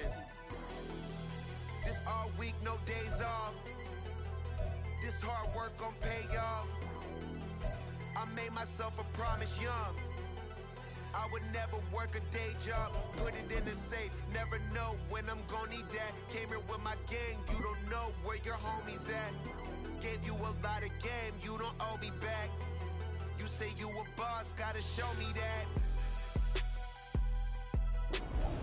living. This all week, no days off. This hard work gon' pay off. I made myself a promise young. I would never work a day job, put it in the safe, never know when I'm gon' need that. Came here with my gang, you don't know where your homies at. Gave you a lot of game, you don't owe me back. You say you a boss, gotta show me that.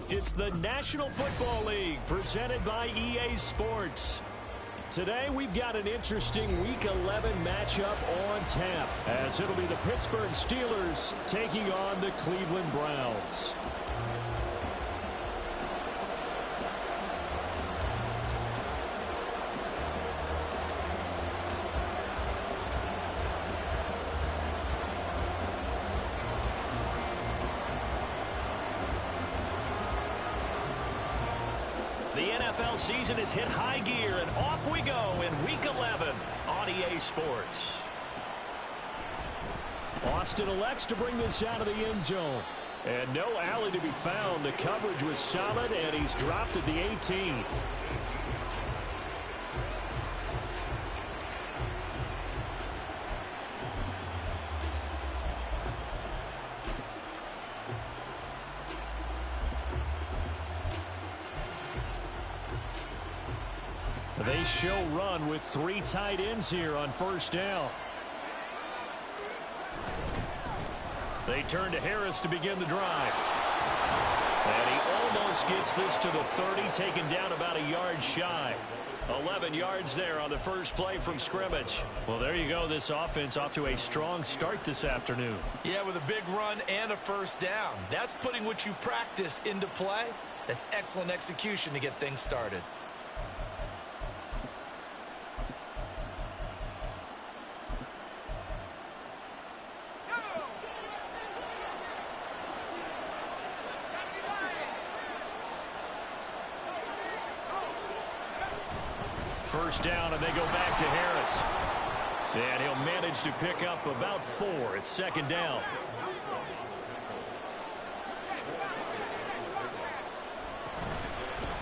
It's the National Football League presented by EA Sports. Today we've got an interesting Week 11 matchup on tap, as it'll be the Pittsburgh Steelers taking on the Cleveland Browns. The NFL season has hit high gear, and off we go in Week 11 on EA Sports. Austin elects to bring this out of the end zone. And no alley to be found. The coverage was solid, and he's dropped at the 18. They show run with 3 tight ends here on first down. They turn to Harris to begin the drive. And he almost gets this to the 30, taken down about a yard shy. 11 yards there on the first play from scrimmage. Well, there you go. This offense off to a strong start this afternoon. Yeah, with a big run and a first down. That's putting what you practice into play. That's excellent execution to get things started. First down, and they go back to Harris. And he'll manage to pick up about 4 at second down.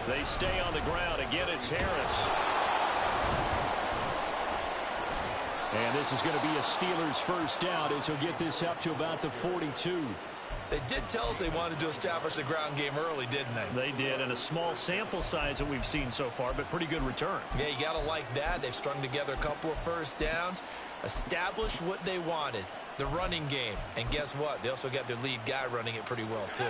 They stay on the ground. Again, it's Harris. And this is going to be a Steelers first down as he'll get this up to about the 42. They did tell us they wanted to establish the ground game early, didn't they? They did, and a small sample size that we've seen so far, but pretty good return. Yeah, you got to like that. They've strung together a couple of first downs, established what they wanted, the running game. And guess what? They also got their lead guy running it pretty well, too.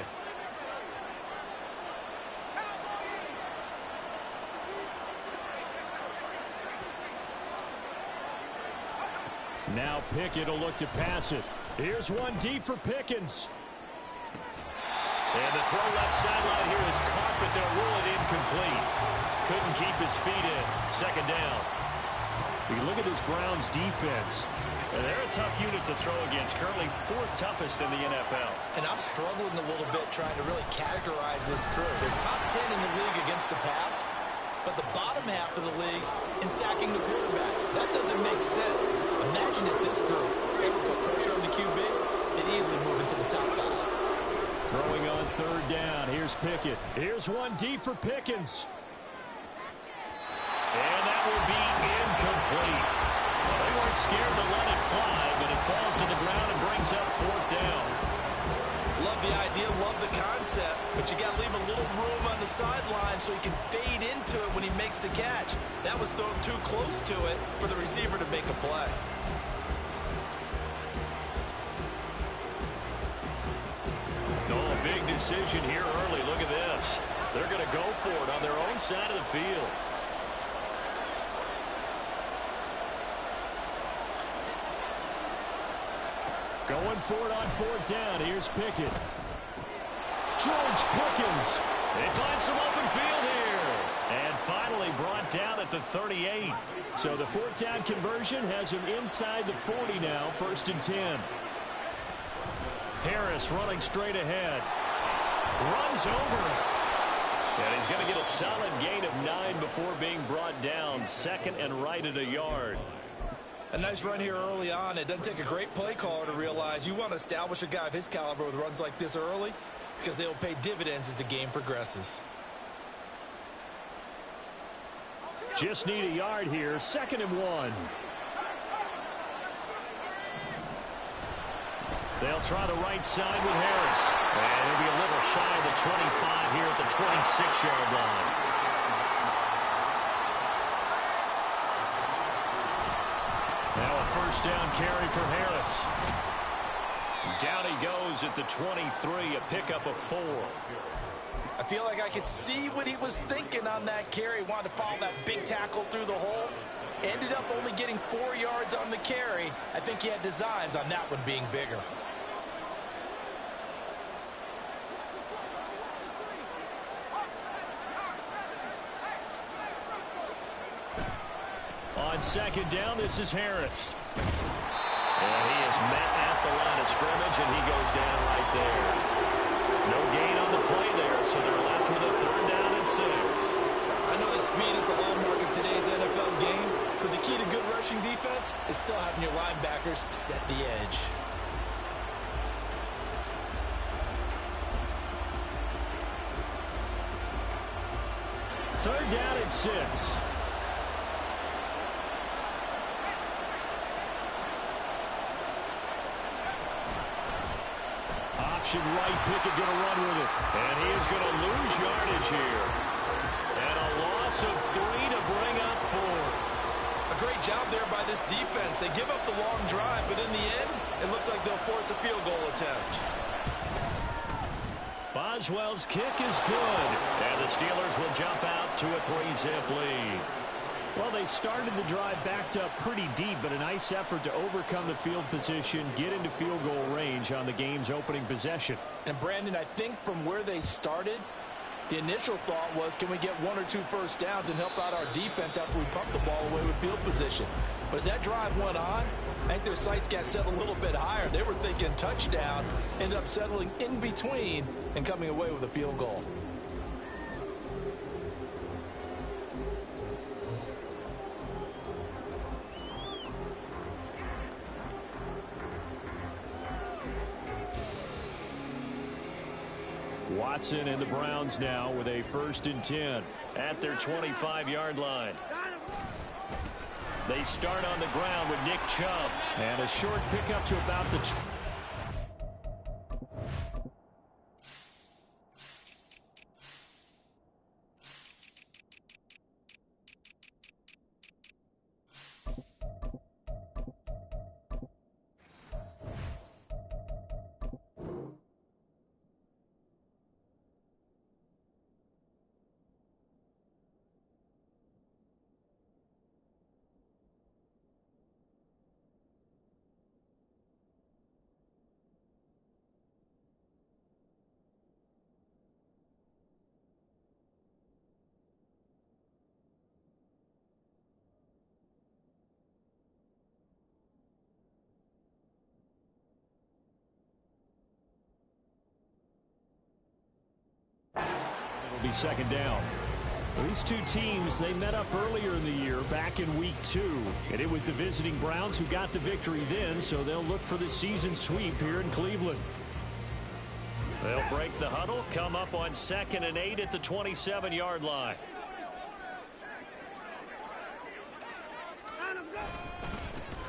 Now Pickett will look to pass it. Here's one deep for Pickens. And the throw left sideline here is caught, but they'll rule it incomplete. Couldn't keep his feet in. Second down. You look at this Browns defense. They're a tough unit to throw against. Currently 4th toughest in the NFL. And I'm struggling a little bit trying to really categorize this crew. They're top 10 in the league against the pass, but the bottom half of the league in sacking the quarterback. That doesn't make sense. Imagine if this group ever put pressure on the QB, they'd easily move into the top 5. Throwing on third down. Here's Pickett. Here's one deep for Pickens. And that will be incomplete. Well, they weren't scared to let it fly, but it falls to the ground and brings up 4th down. Love the idea, love the concept, but you got to leave a little room on the sideline so he can fade into it when he makes the catch. That was thrown too close to it for the receiver to make a play. Oh, a big decision here early. Look at this. They're going to go for it on their own side of the field. Going for it on 4th down. Here's Pickett. George Pickens. They find some open field here. And finally brought down at the 38. So the 4th down conversion has him inside the 40 now. 1st and 10. Harris running straight ahead. Runs over him. And he's going to get a solid gain of 9 before being brought down. Second and right at a yard. A nice run here early on. It doesn't take a great play caller to realize you want to establish a guy of his caliber with runs like this early because they'll pay dividends as the game progresses. Just need a yard here. 2nd and 1. They'll try the right side with Harris. And he'll be a little shy of the 25 here at the 26-yard line. Now a first down carry for Harris. Down he goes at the 23, a pickup of 4. I feel like I could see what he was thinking on that carry. Wanted to follow that big tackle through the hole. Ended up only getting 4 yards on the carry. I think he had designs on that one being bigger. On 2nd down, this is Harris. And he is met at the line of scrimmage, and he goes down right there. No gain on the play there, so they're left with a 3rd down and 6. I know that speed is the hallmark of today's NFL game, but the key to good rushing defense is still having your linebackers set the edge. Third down and 6. Option right, Pickett going to run with it. And he is going to lose yardage here. And a loss of 3 to bring up 4. A great job there by this defense. They give up the long drive, but in the end, it looks like they'll force a field goal attempt. Boswell's kick is good. And the Steelers will jump out to a 3-zip lead. Well, they started the drive backed up pretty deep, but a nice effort to overcome the field position, get into field goal range on the game's opening possession. And, Brandon, I think from where they started, the initial thought was, can we get 1 or 2 first downs and help out our defense after we pump the ball away with field position? But as that drive went on, I think their sights got set a little bit higher. They were thinking touchdown, ended up settling in between and coming away with a field goal. Watson and the Browns now with a 1st and 10 at their 25-yard line. They start on the ground with Nick Chubb. And a short pickup to about the... It'll be 2nd down. These two teams, they met up earlier in the year, back in week 2. And it was the visiting Browns who got the victory then, so they'll look for the season sweep here in Cleveland. They'll break the huddle, come up on 2nd and 8 at the 27-yard line.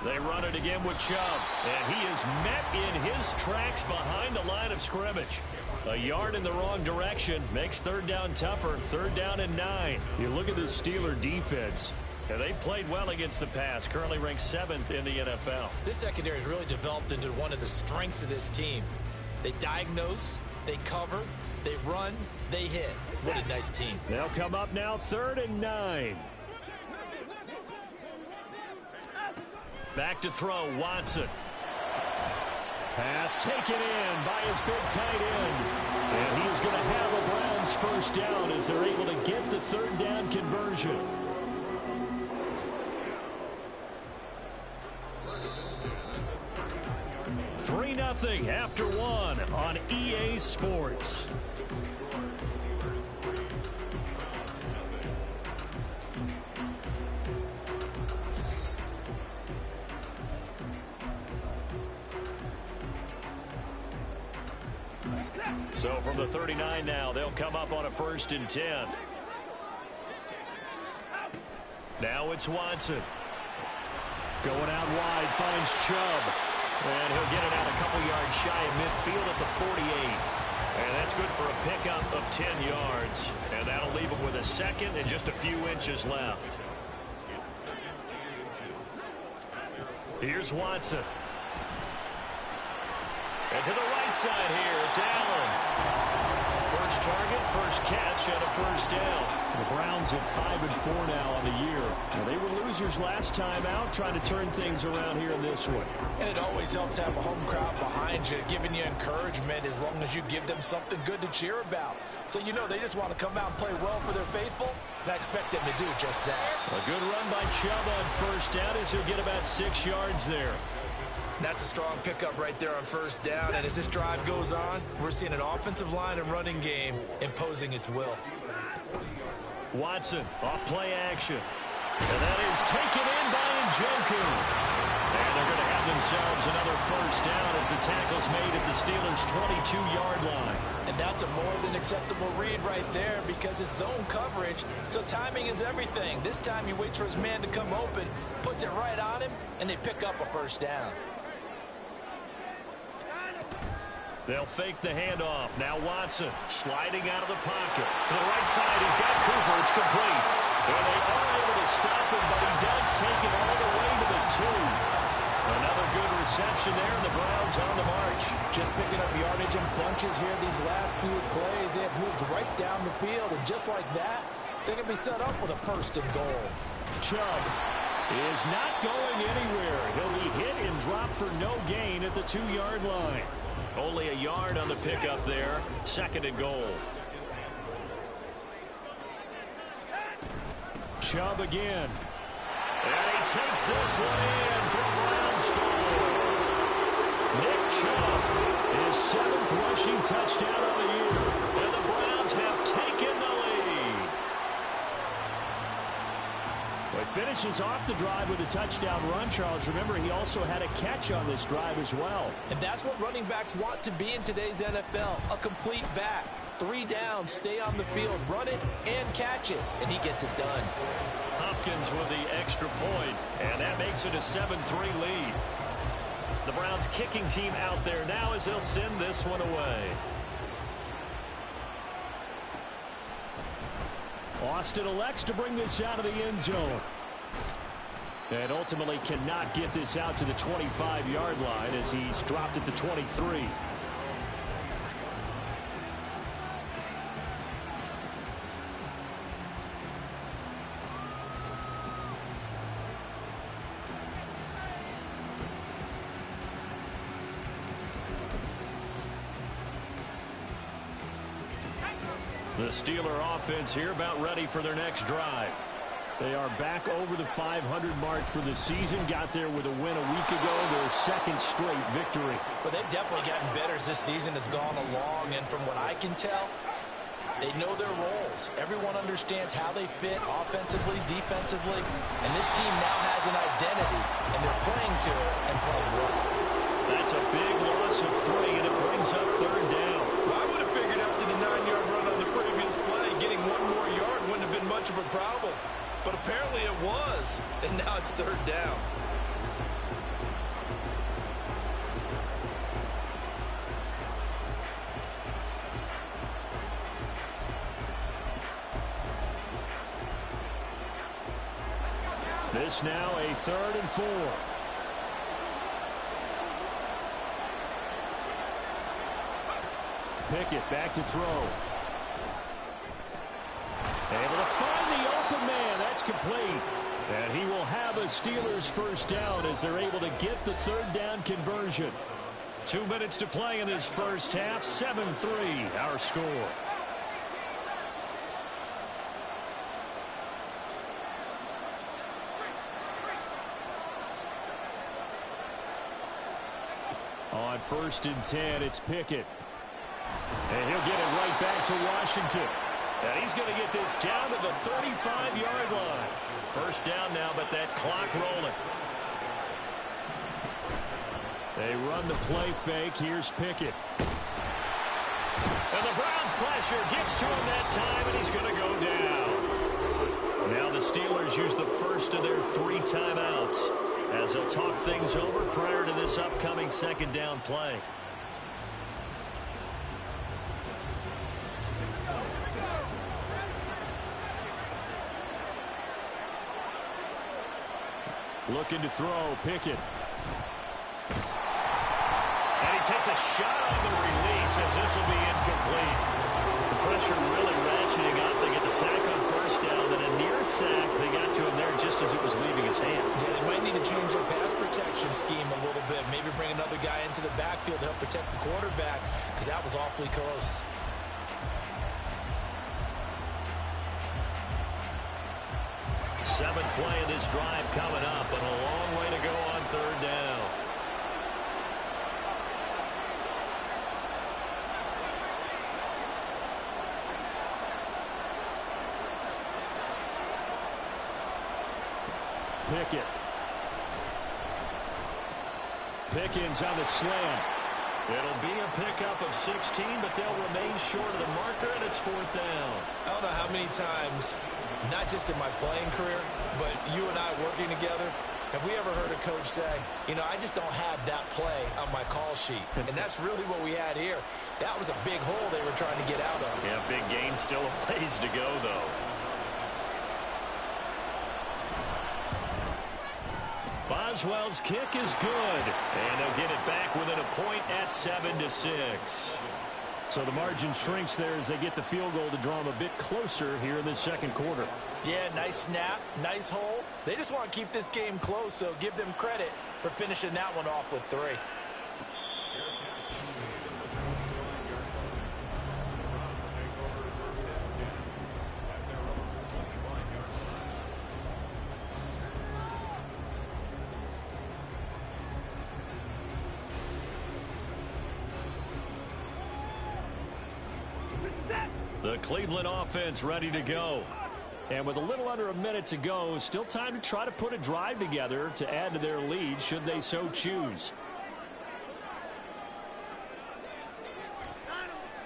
They run it again with Chubb, and he is met in his tracks behind the line of scrimmage. A yard in the wrong direction makes 3rd down tougher. 3rd down and 9. You look at the Steeler defense, and they played well against the pass, currently ranked 7th in the NFL. This secondary has really developed into one of the strengths of this team. They diagnose, they cover, they run, they hit. What a nice team. They'll come up now 3rd and 9. Back to throw, Watson. Pass taken in by his big tight end. And he is going to have a Browns 1st down as they're able to get the 3rd down conversion. $3-0 after 1 on EA Sports. So from the 39 now, they'll come up on a 1st and 10. Now it's Watson. Going out wide, finds Chubb. And he'll get it out a couple yards shy of midfield at the 48. And that's good for a pickup of 10 yards. And that'll leave him with a second and just a few inches left. Here's Watson. And to the right side here, it's Allen. First target, first catch, and a first down. The Browns at 5-4 now on the year. Now, they were losers last time out, trying to turn things around here in this one. And it always helps to have a home crowd behind you, giving you encouragement as long as you give them something good to cheer about. So you know they just want to come out and play well for their faithful, and I expect them to do just that. A good run by Chubb on first down as he'll get about 6 yards there. That's a strong pickup right there on first down, and as this drive goes on, we're seeing an offensive line and running game imposing its will. Watson, off play action. And that is taken in by Njoku. And they're going to have themselves another first down as the tackle's made at the Steelers' 22-yard line. And that's a more than acceptable read right there because it's zone coverage, so timing is everything. This time he waits for his man to come open, puts it right on him, and they pick up a first down. They'll fake the handoff. Now Watson sliding out of the pocket. To the right side, he's got Cooper. It's complete. And they are able to stop him, but he does take it all the way to the 2. Another good reception there, and the Browns on the march. Just picking up yardage in bunches here these last few plays. They have moved right down the field, and just like that, they can be set up with a first and goal. Chubb is not going anywhere. He'll be hit and dropped for no gain at the 2-yard line. Only a yard on the pickup there. Second and goal. Chubb again. And he takes this one in for a Browns score. Nick Chubb, his 7th rushing touchdown of the year. And the Browns have taken the lead. Well, he finishes off the drive with a touchdown run, Charles. Remember, he also had a catch on this drive as well. And that's what running backs want to be in today's NFL, a complete back. 3 downs, stay on the field, run it, and catch it. And he gets it done. Hopkins with the extra point, and that makes it a 7-3 lead. The Browns kicking team out there now as they'll send this one away. Austin elects to bring this out of the end zone. And ultimately cannot get this out to the 25-yard line as he's dropped it to 23. The Steeler offense here about ready for their next drive. They are back over the 500 mark for the season. Got there with a win a week ago, their second straight victory. But they've definitely gotten better as this season has gone along. And from what I can tell, they know their roles. Everyone understands how they fit offensively, defensively. And this team now has an identity, and they're playing to it and playing well. That's a big loss of 3, and it brings up third down. Well, I would have figured after the 9-yard run on the previous play, getting 1 more yard wouldn't have been much of a problem. But apparently it was, and now it's third down. This now a 3rd and 4. Pickett back to throw. Able to find the open man. That's complete. And he will have a Steelers first down as they're able to get the third down conversion. 2 minutes to play in this first half. 7-3 our score. On 1st and 10, it's Pickett. And he'll get it right back to Washington. And he's going to get this down to the 35-yard line. First down now, but that clock rolling. They run the play fake. Here's Pickett. And the Browns pressure gets to him that time, and he's going to go down. Now the Steelers use the first of their 3 timeouts as they'll talk things over prior to this upcoming second down play. Looking to throw, Pickett. And he takes a shot on the release as this will be incomplete. The pressure really ratcheting up. They get the sack on first down, then a near sack. They got to him there just as it was leaving his hand. Yeah, they might need to change their pass protection scheme a little bit. Maybe bring another guy into the backfield to help protect the quarterback, because that was awfully close. Seventh play of this drive coming up, and a long way to go on third down. Pickett. Pickens on the slant. It'll be a pickup of 16, but they'll remain short of the marker, and it's fourth down. I don't know how many times, not just in my playing career, but you and I working together, have we ever heard a coach say, you know, I just don't have that play on my call sheet. And that's really what we had here. That was a big hole they were trying to get out of. Yeah, big gain, still a ways to go, though. Boswell's kick is good, and they'll get it back within a point at 7-6. So the margin shrinks there as they get the field goal to draw them a bit closer here in the second quarter. Yeah, nice snap, nice hole. They just want to keep this game close, so give them credit for finishing that one off with 3. The Cleveland offense ready to go. And with a little under a minute to go, still time to try to put a drive together to add to their lead should they so choose.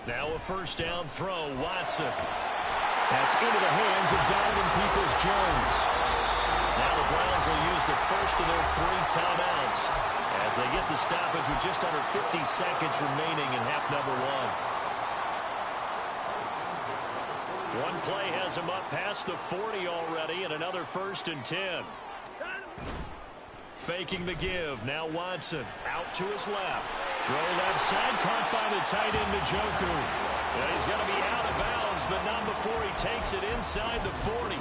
Now a first down throw, Watson. That's into the hands of Donovan Peoples-Jones. Now the Browns will use the first of their 3 timeouts as they get the stoppage with just under 50 seconds remaining in half number 1. One play has him up past the 40 already, and another 1st and 10. Faking the give. Now Watson out to his left. Throw left side, caught by the tight end Njoku. And he's going to be out of bounds, but not before he takes it inside the 40.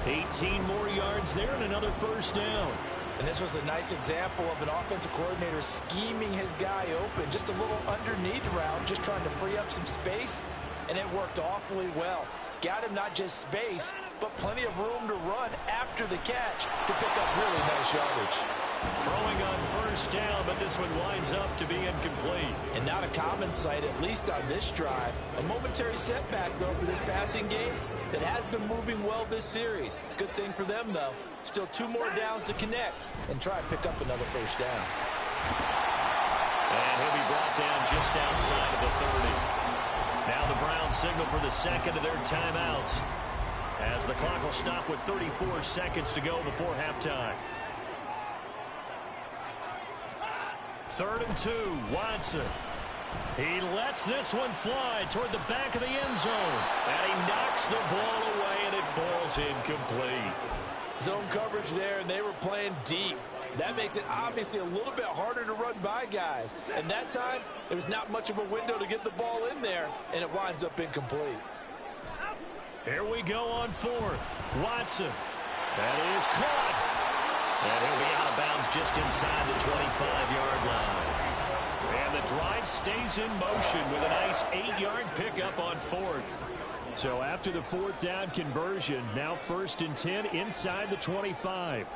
18 more yards there and another first down. And this was a nice example of an offensive coordinator scheming his guy open. Just a little underneath route, just trying to free up some space. And it worked awfully well. Got him not just space, but plenty of room to run after the catch to pick up really nice yardage. Throwing on first down, but this one winds up to be incomplete. And not a common sight, at least on this drive. A momentary setback, though, for this passing game that has been moving well this series. Good thing for them, though. Still 2 more downs to connect and try and pick up another first down. And he'll be brought down just outside of the 30. Now the Browns signal for the second of their timeouts as the clock will stop with 34 seconds to go before halftime. 3rd and 2, Watson. He lets this one fly toward the back of the end zone. And he knocks the ball away, and it falls incomplete. Zone coverage there, and they were playing deep. That makes it obviously a little bit harder to run by guys. And that time, there was not much of a window to get the ball in there, and it winds up incomplete. Here we go on 4th. Watson. That is caught. And he'll be out of bounds just inside the 25-yard line. And the drive stays in motion with a nice 8-yard pickup on 4th. So after the 4th down conversion, now 1st and 10 inside the 25.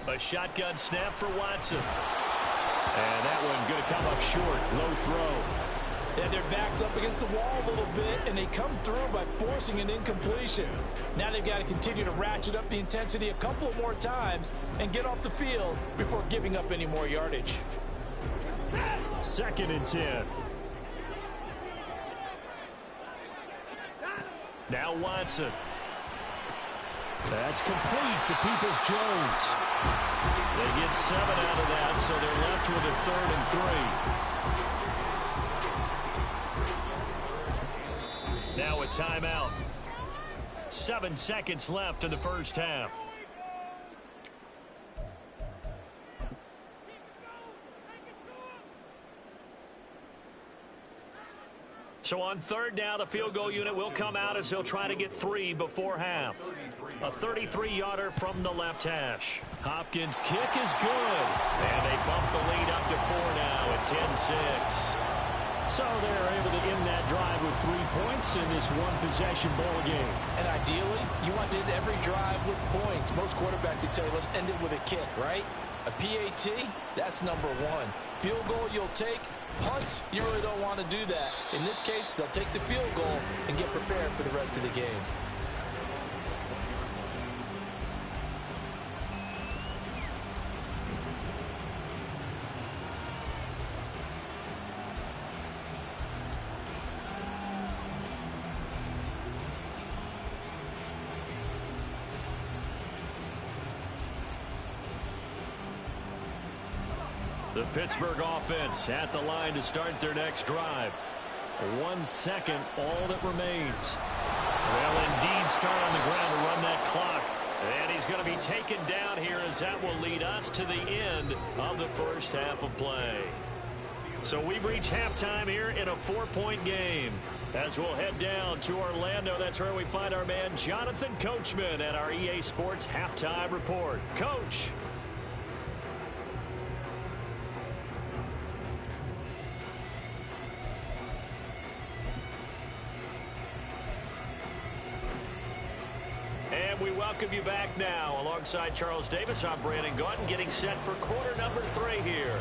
A shotgun snap for Watson. And that one going to come up short. Low throw. And their back's up against the wall a little bit, and they come through by forcing an incompletion. Now they've got to continue to ratchet up the intensity a couple more times and get off the field before giving up any more yardage. 2nd and 10. Now Watson. That's complete to Peoples-Jones. They get 7 out of that, so they're left with a 3rd and 3. Now a timeout. 7 seconds left in the first half. So on 3rd down, the field goal unit will come out as they'll try to get 3 before half. A 33-yarder from the left hash. Hopkins' kick is good. And they bump the lead up to 4 now at 10-6. So they're able to end that drive with 3 points in this one-possession ball game. And ideally, you want to end every drive with points. Most quarterbacks would tell you, let's end it with a kick, right? A PAT, that's number 1. Field goal you'll take. Punts, you really don't want to do that. In this case, they'll take the field goal and get prepared for the rest of the game. The Pittsburgh offense at the line to start their next drive. 1 second, all that remains. They'll indeed start on the ground to run that clock. And he's going to be taken down here as that will lead us to the end of the first half of play. So we've reached halftime here in a 4-point game. As we'll head down to Orlando, that's where we find our man Jonathan Coachman at our EA Sports Halftime Report. Coach. We welcome you back now. Alongside Charles Davis, I'm Brandon Gaudin, getting set for quarter number 3 here.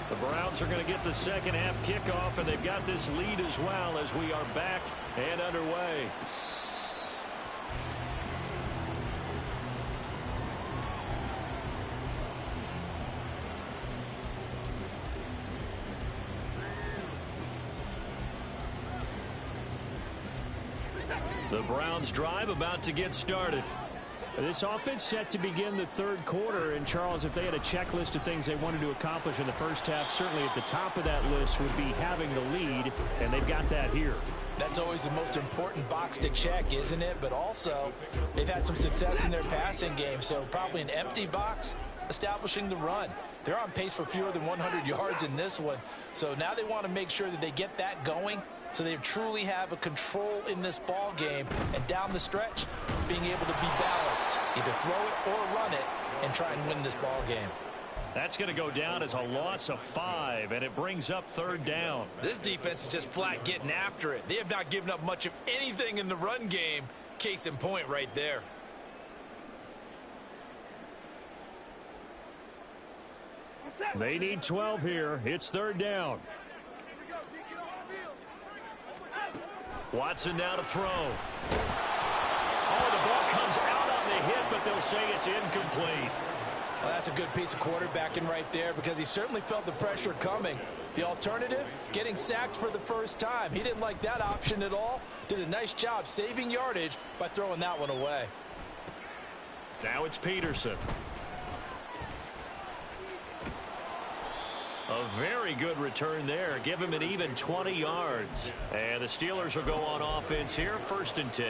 The Browns are going to get the second half kickoff, and they've got this lead as well as we are back and underway. The Browns drive about to get started. This offense set to begin the 3rd quarter. And, Charles, if they had a checklist of things they wanted to accomplish in the first half, certainly at the top of that list would be having the lead, and they've got that here. That's always the most important box to check, isn't it? But also, they've had some success in their passing game, so probably an empty box establishing the run. They're on pace for fewer than 100 yards in this one, so now they want to make sure that they get that going so they truly have a control in this ball game, and down the stretch, being able to be balanced, either throw it or run it, and try and win this ball game. That's going to go down as a loss of 5, and it brings up 3rd down. This defense is just flat getting after it. They have not given up much of anything in the run game. Case in point right there. They need 12 here. It's 3rd down. Watson now to throw. Oh, the ball comes out on the hit, but they'll say it's incomplete. Well, that's a good piece of quarterbacking right there because he certainly felt the pressure coming. The alternative, getting sacked for the first time. He didn't like that option at all. Did a nice job saving yardage by throwing that one away. Now it's Peterson. A very good return there. Give him an even 20 yards. And the Steelers will go on offense here, 1st and 10.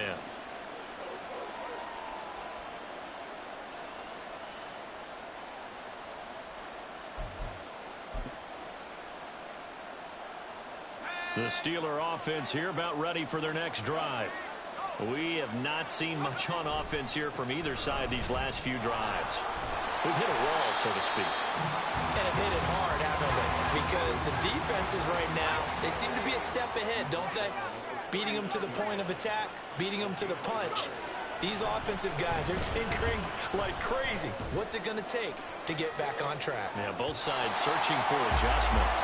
The Steeler offense here about ready for their next drive. We have not seen much on offense here from either side these last few drives. We've hit a wall, so to speak. And have hit it hard, haven't we? Because the defenses right now, they seem to be a step ahead, don't they? Beating them to the point of attack, beating them to the punch. These offensive guys are tinkering like crazy. What's it going to take to get back on track? Yeah, both sides searching for adjustments.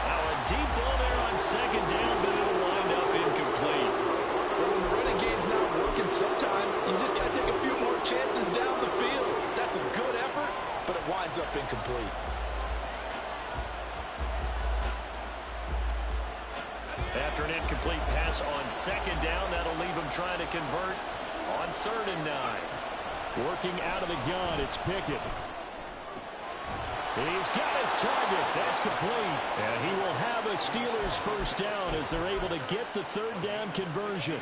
Now a deep ball there on 2nd down, but it'll wind up incomplete. But when the running game's not working, sometimes you just got to take a few more chances down the field. That's a good effort, but it winds up incomplete. After After an incomplete pass on second down, that'll leave him trying to convert on 3rd and 9. Working out of the gun, it's Pickett. He's got his target. That's complete. And he will have a Steelers first down as they're able to get the 3rd down conversion.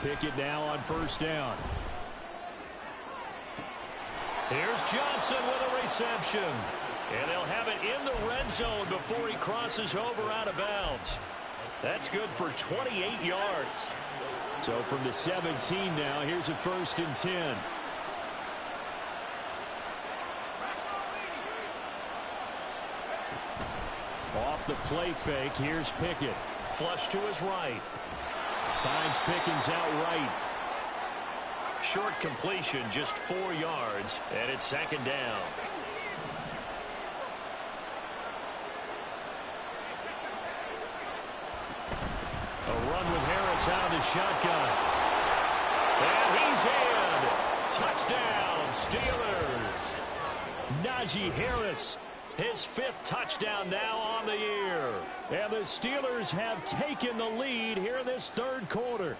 Pickett now on 1st down. Here's Johnson with a reception. And they'll have it in the red zone before he crosses over out of bounds. That's good for 28 yards. So from the 17 now, here's a 1st and 10. Off the play fake, here's Pickett. Flush to his right. Finds Pickens out right. Short completion, just 4 yards, and it's 2nd down. A run with Harris out of the shotgun. And he's in. Touchdown, Steelers. Najee Harris, his 5th touchdown now on the year. And the Steelers have taken the lead here in this 3rd quarter.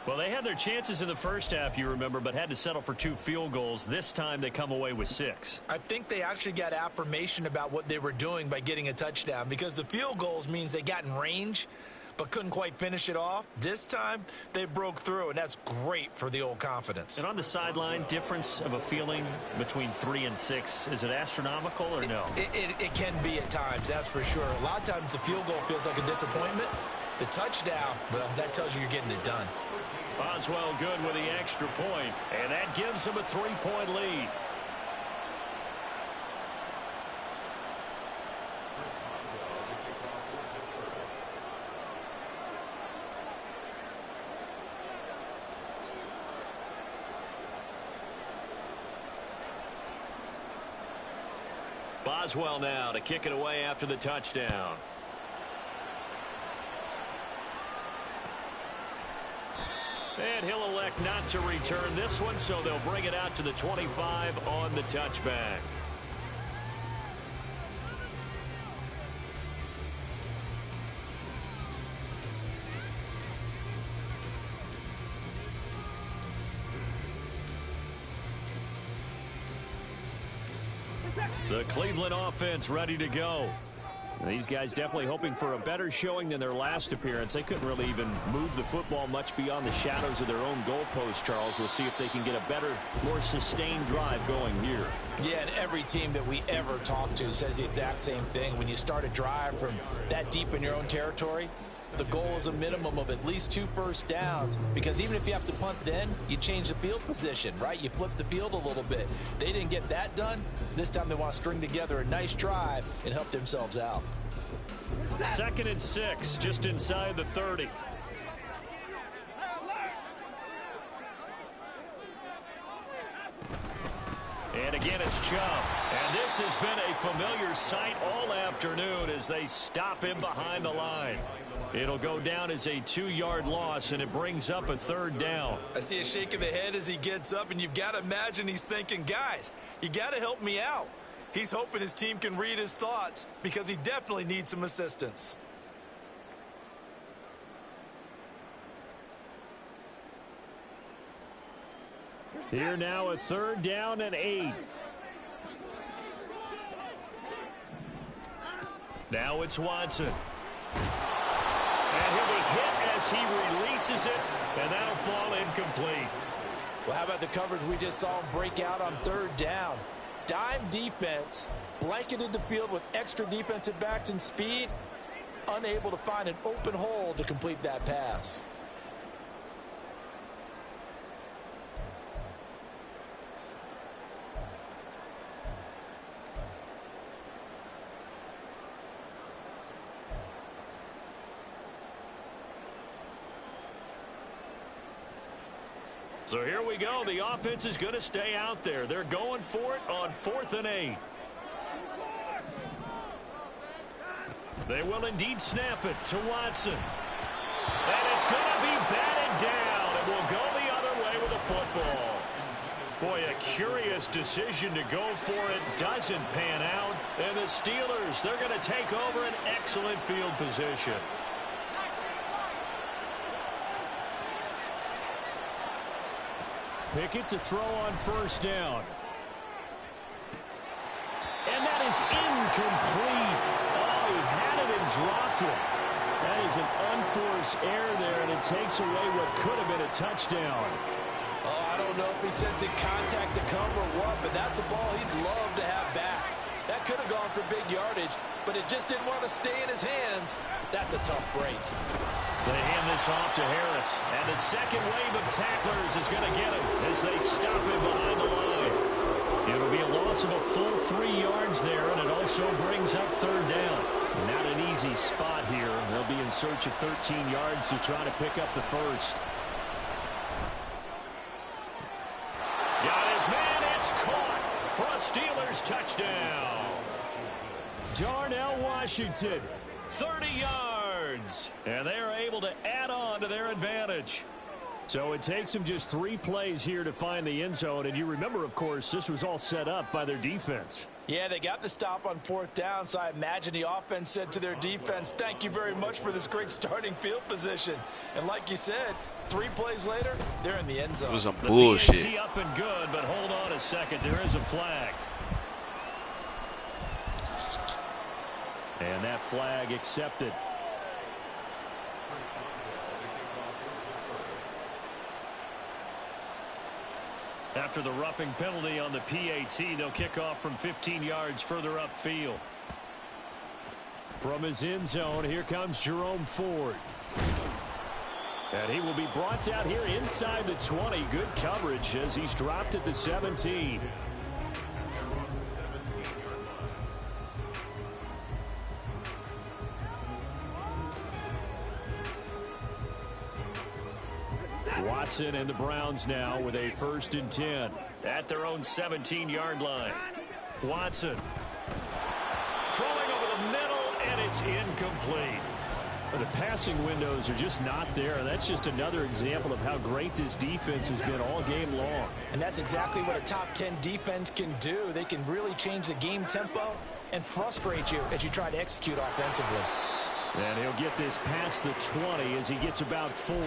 Well, they had their chances in the first half, you remember, but had to settle for 2 field goals. This time they come away with 6. I think they actually got affirmation about what they were doing by getting a touchdown, because the field goals means they got in range but couldn't quite finish it off. This time they broke through, and that's great for the old confidence. And on the sideline, difference of a feeling between 3 and 6, is it astronomical or no? It can be at times, that's for sure. A lot of times the field goal feels like a disappointment. The touchdown, well, that tells you you're getting it done. Boswell good with the extra point, and that gives him a 3-point lead. Boswell now to kick it away after the touchdown. And he'll elect not to return this one, so they'll bring it out to the 25 on the touchback. The Cleveland offense ready to go. These guys definitely hoping for a better showing than their last appearance. They couldn't really even move the football much beyond the shadows of their own goalpost, Charles. We'll see if they can get a better, more sustained drive going here. Yeah, and every team that we ever talk to says the exact same thing. When you start a drive from that deep in your own territory, the goal is a minimum of at least 2 first downs, because even if you have to punt then, you change the field position, right? You flip the field a little bit. They didn't get that done. This time they want to string together a nice drive and help themselves out. 2nd and 6, just inside the 30. And again, it's Chubb. And this has been a familiar sight all afternoon as they stop him behind the line. It'll go down as a 2-yard loss, and it brings up a 3rd down. I see a shake of the head as he gets up, and you've got to imagine he's thinking, guys, you got to help me out. He's hoping his team can read his thoughts, because he definitely needs some assistance. Here now a 3rd down and 8. Now it's Watson. And he'll be hit as he releases it, and that'll fall incomplete. Well, how about the coverage we just saw him break out on 3rd down? Dime defense, blanketed the field with extra defensive backs and speed, unable to find an open hole to complete that pass. So here we go. The offense is going to stay out there. They're going for it on 4th and 8. They will indeed snap it to Watson. And it's going to be batted down, and will go the other way with a football. Boy, a curious obvious decision to go for it doesn't pan out. And the Steelers, they're going to take over an excellent field position. Pickett to throw on first down. And that is incomplete. Oh, he had it and dropped it. That is an unforced error there, and it takes away what could have been a touchdown. Oh, I don't know if he sensing contact to come or what, but that's a ball he'd love to have back. That could have gone for big yardage, but it just didn't want to stay in his hands. That's a tough break. They hand this off to Harris, and the second wave of tacklers is going to get him as they stop him behind the line. It'll be a loss of a full 3 yards there, and it also brings up third down. Not an easy spot here. They'll be in search of 13 yards to try to pick up the first. Got his man, it's caught for a Steelers touchdown. Darnell Washington, 30 yards. And they are able to add on to their advantage. So it takes them just 3 plays here to find the end zone. And you remember, of course, this was all set up by their defense. Yeah, they got the stop on 4th down, so I imagine the offense said to their defense, thank you very much for this great starting field position. And like you said, 3 plays later, they're in the end zone. It was some bullshit. The PAT up and good, but hold on a second. There is a flag. And that flag accepted. After the roughing penalty on the PAT, they'll kick off from 15 yards further upfield. From his end zone, here comes Jerome Ford. And he will be brought down here inside the 20. Good coverage as he's dropped at the 17. Watson and the Browns now with a 1st and 10 at their own 17-yard line. Watson throwing over the middle, and it's incomplete. The passing windows are just not there. That's just another example of how great this defense has been all game long. And that's exactly what a top 10 defense can do. They can really change the game tempo and frustrate you as you try to execute offensively. And he'll get this past the 20 as he gets about 4.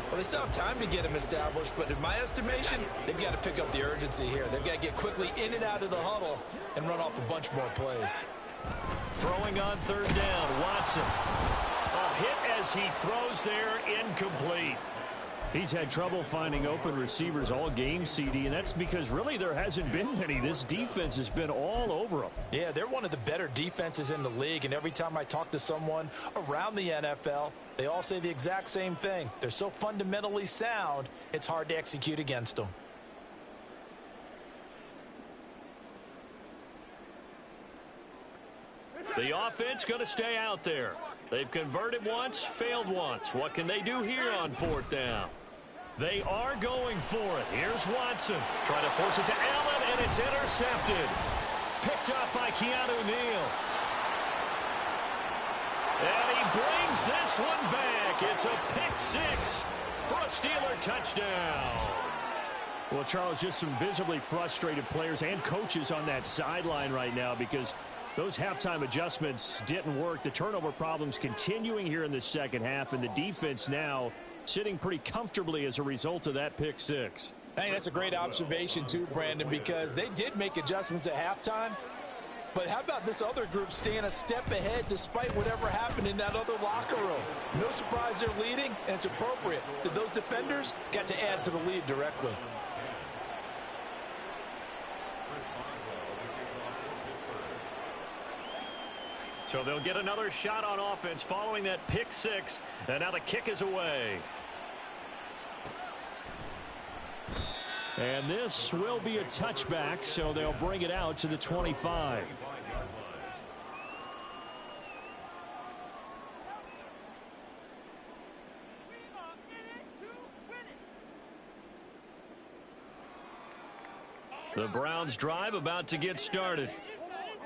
Well, they still have time to get him established, but in my estimation, they've got to pick up the urgency here. They've got to get quickly in and out of the huddle and run off a bunch more plays. Throwing on 3rd down, Watson. A hit as he throws there, incomplete. He's had trouble finding open receivers all game, CD, and that's because really there hasn't been any. This defense has been all over them. Yeah, they're one of the better defenses in the league, and every time I talk to someone around the NFL, they all say the exact same thing. They're so fundamentally sound, it's hard to execute against them. The offense going to stay out there. They've converted once, failed once. What can they do here on 4th down? They are going for it. Here's Watson. Trying to force it to Allen, and it's intercepted. Picked up by Keanu Neal. And he brings this one back. It's a pick 6 for a Steeler touchdown. Well, Charles, just some visibly frustrated players and coaches on that sideline right now because those halftime adjustments didn't work. The turnover problems continuing here in the second half, and the defense now sitting pretty comfortably as a result of that pick 6. I think that's a great observation too, Brandon, because they did make adjustments at halftime. But how about this other group staying a step ahead despite whatever happened in that other locker room? No surprise they're leading, and it's appropriate that those defenders got to add to the lead directly. So they'll get another shot on offense following that pick 6, and now the kick is away. And this will be a touchback, so they'll bring it out to the 25. The Browns drive about to get started.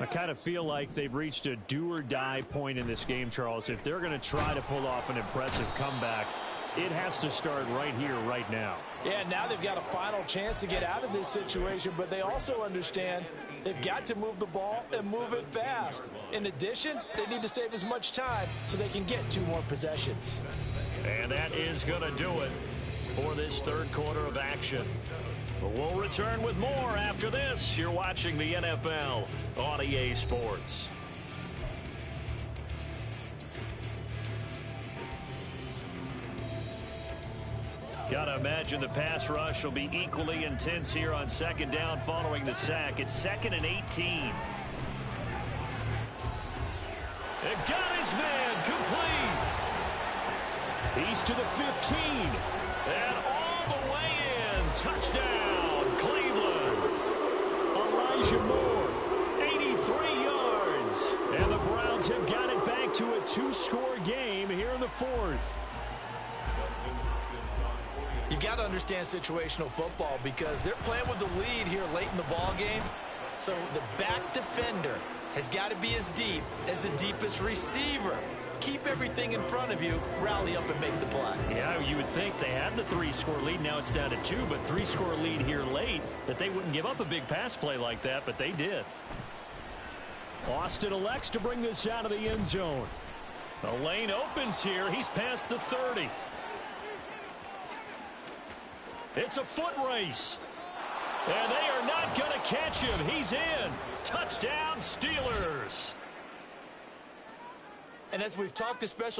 I kind of feel like they've reached a do-or-die point in this game, Charles. If they're going to try to pull off an impressive comeback, it has to start right here, right now. Yeah, now they've got a final chance to get out of this situation, but they also understand they've got to move the ball and move it fast. In addition, they need to save as much time so they can get 2 more possessions. And that is going to do it for this third quarter of action. But we'll return with more after this. You're watching the NFL on EA Sports. Gotta imagine the pass rush will be equally intense here on second down following the sack. It's 2nd and 18. It got his man complete. He's to the 15. And all the way in. Touchdown, Cleveland. Elijah Moore, 83 yards. And the Browns have got it back to a 2-score game here in the 4th. You've got to understand situational football because they're playing with the lead here late in the ball game. So the back defender has got to be as deep as the deepest receiver. Keep everything in front of you, rally up and make the play. Yeah, you would think they had the 3-score lead. Now it's down to 2, but 3-score lead here late, that they wouldn't give up a big pass play like that, but they did. Austin elects to bring this out of the end zone. The lane opens here. He's past the 30. It's a foot race. And they are not going to catch him. He's in. Touchdown, Steelers. And as we've talked to special